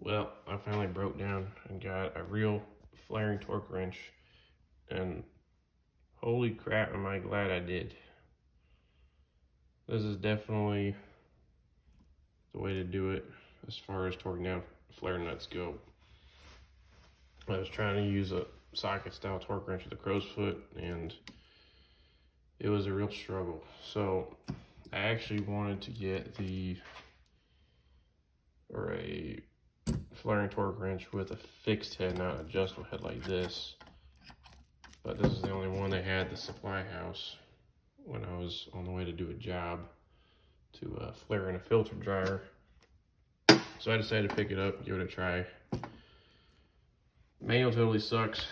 Well, I finally broke down and got a real flaring torque wrench, and holy crap, am I glad I did. This is definitely the way to do it as far as torquing down flare nuts go. I was trying to use a socket style torque wrench with a crow's foot, and it was a real struggle. So I actually wanted to get a flaring torque wrench with a fixed head, not an adjustable head like this. But this is the only one they had at the supply house when I was on the way to do a job to flare in a filter dryer. So I decided to pick it up, give it a try. Manual totally sucks,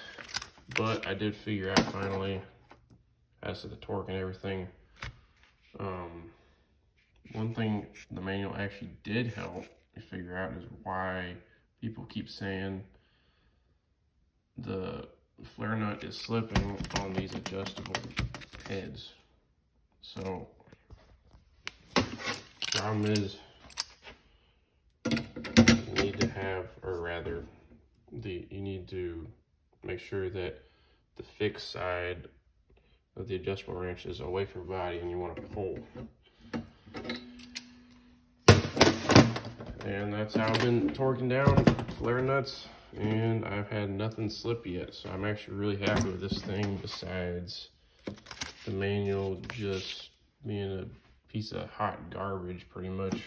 but I did figure out finally as to the torque and everything. One thing the manual actually did help me figure out is why people keep saying the flare nut is slipping on these adjustable heads. So problem is you need to have, or rather you need to make sure that the fixed side of the adjustable wrench is away from your body and you want to pull. And that's how I've been torquing down flare nuts, and I've had nothing slip yet. So I'm actually really happy with this thing, besides the manual just being a piece of hot garbage pretty much.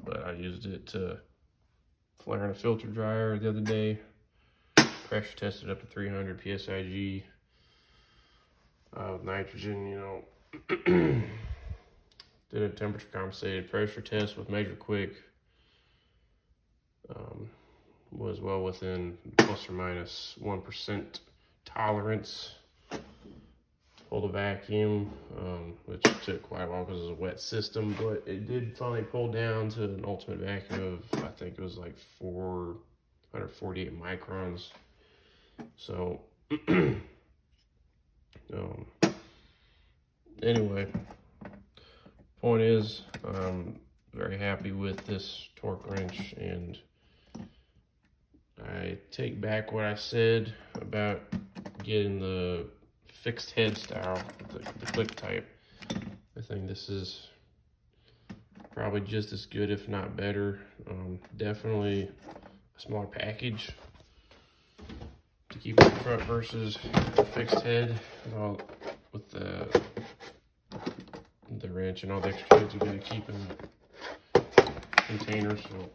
But I used it to flare in a filter dryer the other day. Pressure tested up to 300 PSIG of nitrogen, you know. Did a temperature compensated pressure test with Measure Quick. Was well within plus or minus 1% tolerance. Pulled a vacuum, which took quite a while because it was a wet system, but it did finally pull down to an ultimate vacuum of, I think it was like 448 microns. So, anyway, point is, I'm very happy with this torque wrench, and I take back what I said about getting the fixed head style, the click type. I think this is probably just as good, if not better. Definitely a smaller package to keep in front versus the fixed head. Well, with the wrench and all the extra heads you gotta keep in containers. So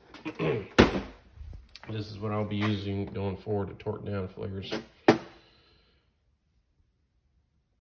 this is what I'll be using going forward to torque down flares.